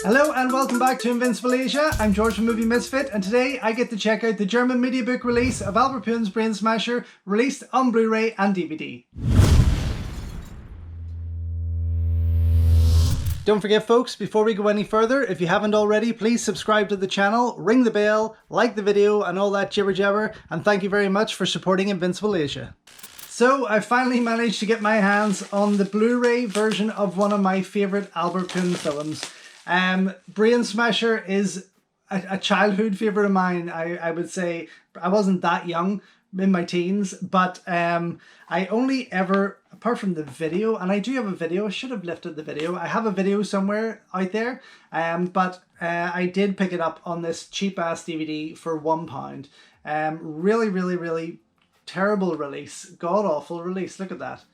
Hello and welcome back to Invincible Asia. I'm George from Movie Misfit, and today I get to check out the German Mediabook release of Albert Pyun's Brainsmasher, released on Blu-ray and DVD. Don't forget folks, before we go any further, if you haven't already, please subscribe to the channel, ring the bell, like the video and all that jibber jabber, and thank you very much for supporting Invincible Asia. So I finally managed to get my hands on the Blu-ray version of one of my favourite Albert Pyun films. Brainsmasher is a childhood favourite of mine. I would say I wasn't that young, in my teens, but I only ever, apart from the video, and I do have a video, I should have lifted the video, I have a video somewhere out there, but I did pick it up on this cheap ass DVD for £1. Really terrible release, god awful release. Look at that.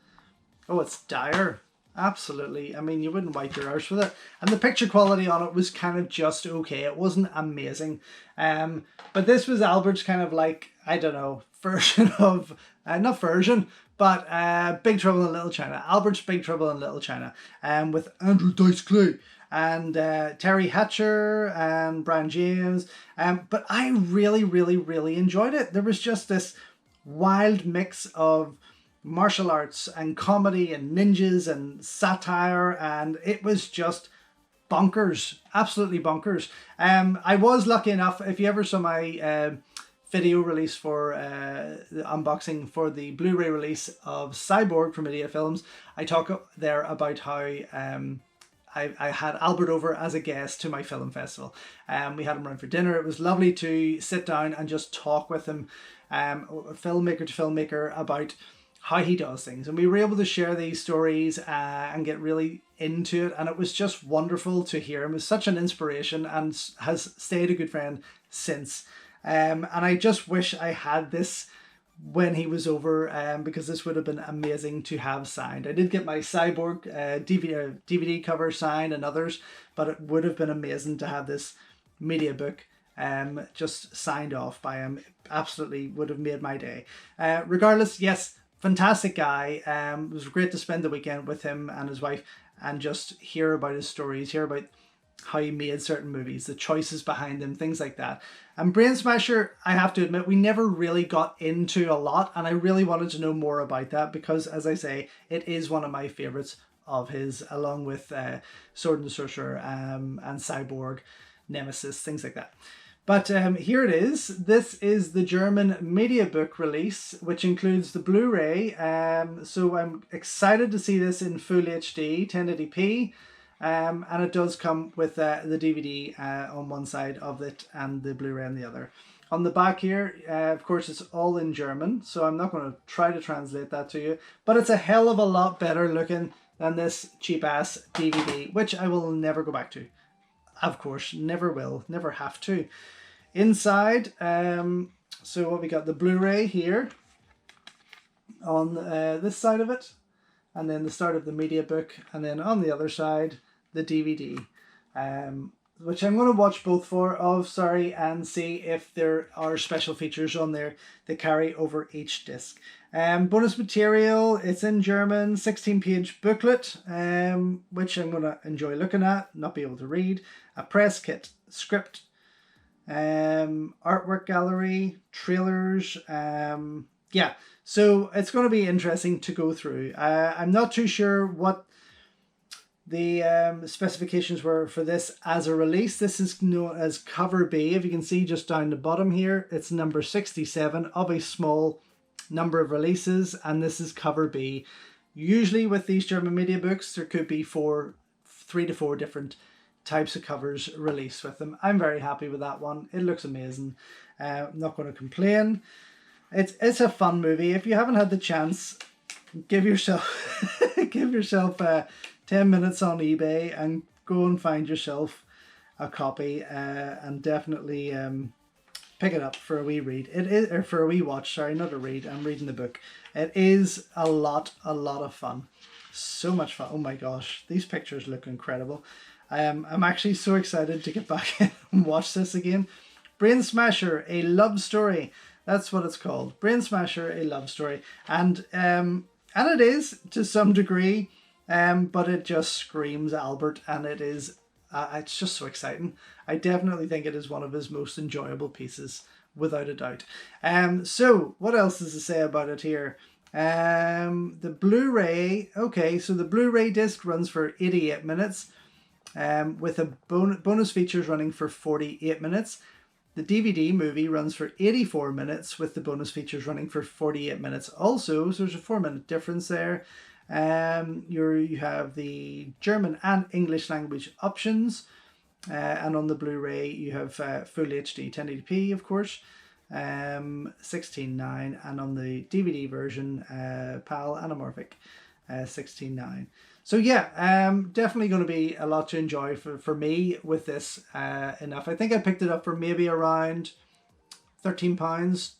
Oh, it's dire. Absolutely. I mean, you wouldn't wipe your arse with it. And the picture quality on it was kind of just okay. It wasn't amazing. But this was Albert's kind of like, I don't know, version of, not version, but Big Trouble in Little China. Albert's Big Trouble in Little China. With Andrew Dice Clay and Terry Hatcher and Brian James. But I really enjoyed it. There was just this wild mix of martial arts and comedy and ninjas and satire, and it was just bonkers, absolutely bonkers. I was lucky enough, if you ever saw my video release for the unboxing for the Blu-ray release of Cyborg from Media Films, I talk there about how I had Albert over as a guest to my film festival. We had him around for dinner. It was lovely to sit down and just talk with him, filmmaker to filmmaker, about how he does things, and we were able to share these stories and get really into it, and it was just wonderful to hear him. He was such an inspiration and has stayed a good friend since, and I just wish I had this when he was over, because this would have been amazing to have signed. I did get my Cyborg DVD cover signed and others, but it would have been amazing to have this media book just signed off by him. Absolutely would have made my day. Regardless, yes, fantastic guy. It was great to spend the weekend with him and his wife and just hear about his stories, hear about how he made certain movies, the choices behind them, things like that. And Brainsmasher, I have to admit, we never really got into a lot, and I really wanted to know more about that because, as I say, it is one of my favourites of his, along with Sword and Sorcerer and Cyborg, Nemesis, things like that. But here it is. This is the German Mediabook release, which includes the Blu-ray. So I'm excited to see this in full HD, 1080p. And it does come with the DVD on one side of it and the Blu-ray on the other. On the back here, of course, it's all in German, so I'm not going to try to translate that to you. But it's a hell of a lot better looking than this cheap-ass DVD, which I will never go back to. Of course, never will, never have to. Inside, so what we got, the Blu-ray here on this side of it, and then the start of the media book, and then on the other side, the DVD, which I'm going to watch both and see if there are special features on there that carry over each disc. Bonus material, it's in German, 16-page booklet, which I'm going to enjoy looking at, not be able to read. A press kit, script, artwork gallery, trailers, yeah, so it's going to be interesting to go through. I'm not too sure what the specifications were for this as a release. This is known as cover B. If you can see just down the bottom here, it's number 67 of a small number of releases, and this is cover B. Usually with these German media books, there could be 3 to 4 different types of covers released with them. I'm very happy with that one. It looks amazing. I'm not going to complain. It's a fun movie. If you haven't had the chance, give yourself 10 minutes on eBay and go and find yourself a copy, and definitely pick it up for a wee read. It is, or for a wee watch, sorry, not a read. I'm reading the book. It is a lot of fun. So much fun. Oh my gosh, these pictures look incredible. I'm actually so excited to get back in and watch this again. Brainsmasher, a love story. That's what it's called. Brainsmasher, a love story. And it is to some degree, but it just screams Albert, and it is it's just so exciting. I definitely think it is one of his most enjoyable pieces, without a doubt. So what else is to say about it here? The Blu-ray, okay, so the Blu-ray disc runs for 88 minutes, with a bonus features running for 48 minutes. The DVD movie runs for 84 minutes, with the bonus features running for 48 minutes also, so there's a 4-minute difference there. You have the German and English language options, and on the Blu-ray you have full HD 1080p, of course, 16:9, and on the DVD version PAL anamorphic 16:9. So yeah, definitely going to be a lot to enjoy for me with this enough. I think I picked it up for maybe around £13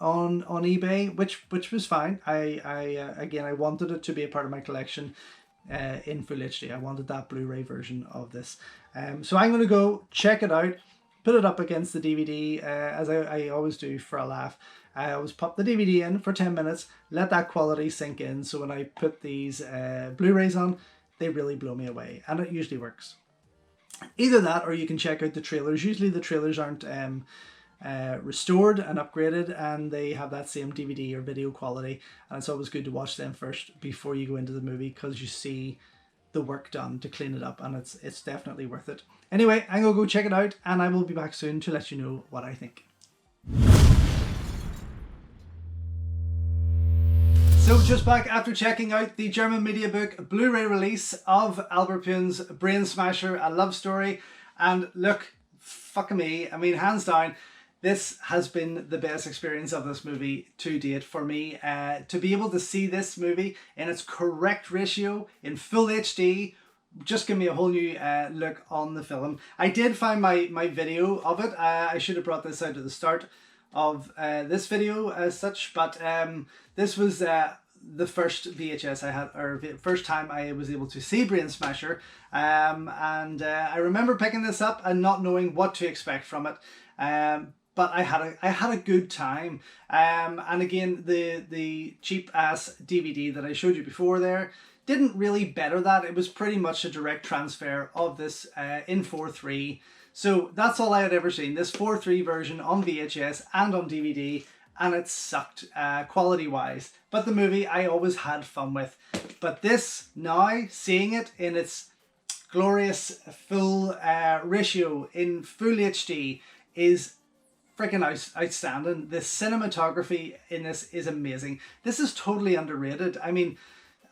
on eBay, which was fine. Again, I wanted it to be a part of my collection in full HD. I wanted that Blu-ray version of this. So I'm going to go check it out, put it up against the DVD, as I always do for a laugh. I always pop the DVD in for 10 minutes, let that quality sink in, so when I put these Blu-rays on, they really blow me away, and it usually works. Either that, or you can check out the trailers. Usually the trailers aren't restored and upgraded, and they have that same DVD or video quality, and it's always good to watch them first before you go into the movie, because you see the work done to clean it up, and it's definitely worth it. Anyway, I'm gonna go check it out, and I will be back soon to let you know what I think. So just back after checking out the German Mediabook Blu-ray release of Albert Pyun's Brainsmasher, a love story, and look, fuck me, I mean, hands down, this has been the best experience of this movie to date for me. To be able to see this movie in its correct ratio, in full HD, just give me a whole new look on the film. I did find my video of it. I should have brought this out at the start of this video as such, but this was the first VHS I had, or first time I was able to see Brainsmasher, and I remember picking this up and not knowing what to expect from it, but I had a good time, and again the cheap ass DVD that I showed you before there didn't really better that. It was pretty much a direct transfer of this in 4:3. So that's all I had ever seen, this 4:3 version on VHS and on DVD, and it sucked quality wise. But the movie I always had fun with. But this, now seeing it in its glorious full ratio in full HD, is freaking outstanding. The cinematography in this is amazing. This is totally underrated. I mean,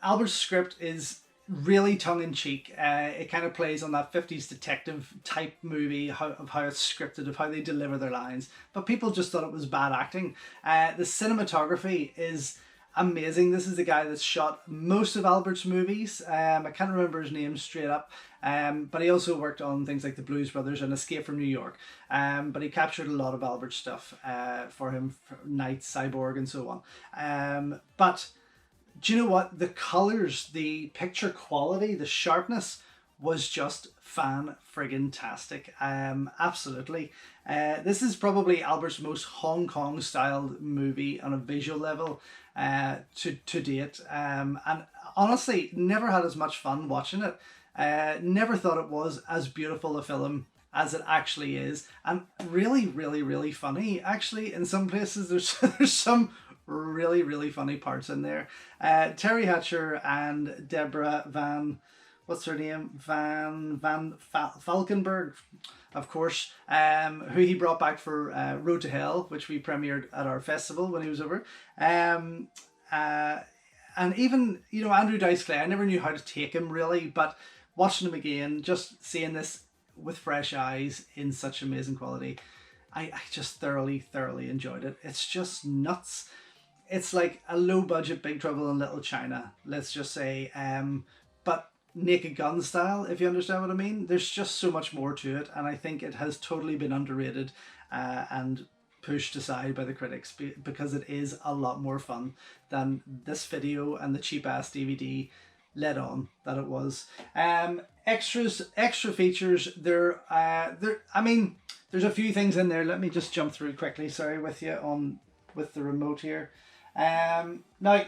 Albert's script is really tongue-in-cheek. It kind of plays on that 50s detective type movie, of how it's scripted, of how they deliver their lines, but people just thought it was bad acting. The cinematography is amazing. This is the guy that's shot most of Albert's movies. I can't remember his name straight up, but he also worked on things like The Blues Brothers and Escape from New York, but he captured a lot of Albert's stuff for him, for Night, Cyborg and so on. But do you know what? The colors, the picture quality, the sharpness was just fan-friggin-tastic. Absolutely. This is probably Albert's most Hong Kong style movie on a visual level to date. And honestly, never had as much fun watching it. Never thought it was as beautiful a film as it actually is. And really, really, really funny. Actually, in some places, there's some really funny parts in there. Terry Hatcher and Deborah Van, what's her name? Van Falkenberg, of course, who he brought back for Road to Hell, which we premiered at our festival when he was over. And even, you know, Andrew Dice Clay, I never knew how to take him really, but watching him again, just seeing this with fresh eyes in such amazing quality, I just thoroughly enjoyed it. It's just nuts. It's like a low budget Big Trouble in Little China, let's just say, but Naked Gun style, if you understand what I mean. There's just so much more to it, and I think it has totally been underrated and pushed aside by the critics, because it is a lot more fun than this video and the cheap ass DVD let on that it was. Extra features, I mean, there's a few things in there. Let me just jump through quickly, sorry, with you with the remote here. Now,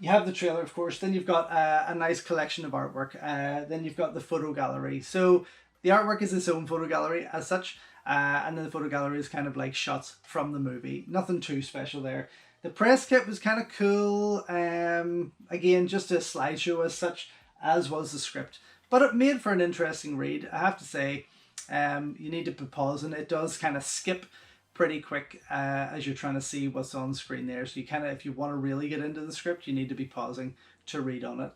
you have the trailer, of course, then you've got a nice collection of artwork, then you've got the photo gallery. So the artwork is its own photo gallery as such, and then the photo gallery is kind of like shots from the movie. Nothing too special there. The press kit was kind of cool, again, just a slideshow as such, as was the script. But it made for an interesting read, I have to say. You need to be pausing. It does kind of skip pretty quick as you're trying to see what's on screen there. So you kind of, if you want to really get into the script, you need to be pausing to read on it.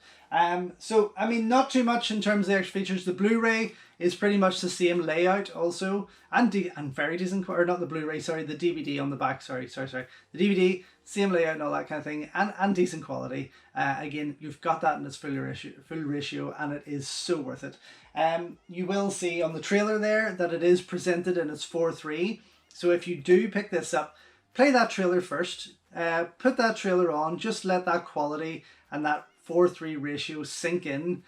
So, I mean, not too much in terms of the extra features. The Blu-ray is pretty much the same layout also, and very decent, or not the Blu-ray, sorry, the DVD on the back, sorry. The DVD, same layout and all that kind of thing, and decent quality. Again, you've got that in its full ratio, and it is so worth it. You will see on the trailer there that it is presented in its 4:3. So if you do pick this up, play that trailer first, put that trailer on, just let that quality and that 4:3 ratio sink in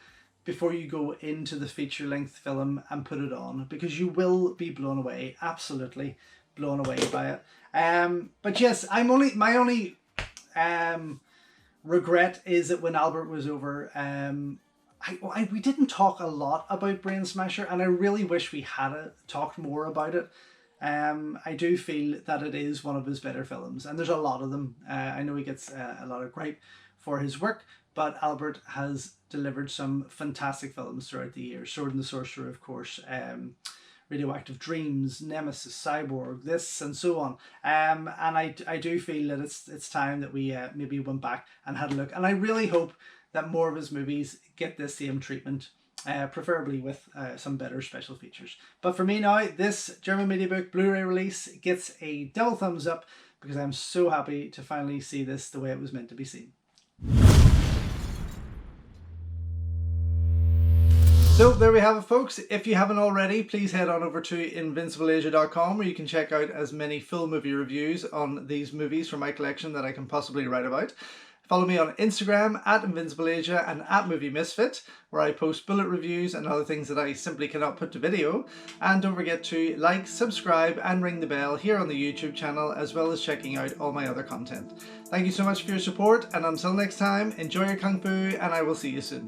before you go into the feature-length film and put it on, because you will be blown away, absolutely blown away by it. But yes, my only regret is that when Albert was over, we didn't talk a lot about Brainsmasher, and I really wish we had talked more about it. I do feel that it is one of his better films, and there's a lot of them. I know he gets a lot of gripe for his work, but Albert has delivered some fantastic films throughout the years. Sword and the Sorcerer, of course, Radioactive Dreams, Nemesis, Cyborg, this and so on. And I do feel that it's time that we maybe went back and had a look. And I really hope that more of his movies get this same treatment, preferably with some better special features. But for me now, this German Mediabook Blu-ray release gets a double thumbs up, because I'm so happy to finally see this the way it was meant to be seen. So there we have it, folks. If you haven't already, please head on over to invincibleasia.com, where you can check out as many full movie reviews on these movies from my collection that I can possibly write about. Follow me on Instagram at InvincibleAsia and at Movie Misfit, where I post bullet reviews and other things that I simply cannot put to video. And don't forget to like, subscribe and ring the bell here on the YouTube channel, as well as checking out all my other content. Thank you so much for your support, and until next time, enjoy your Kung Fu, and I will see you soon.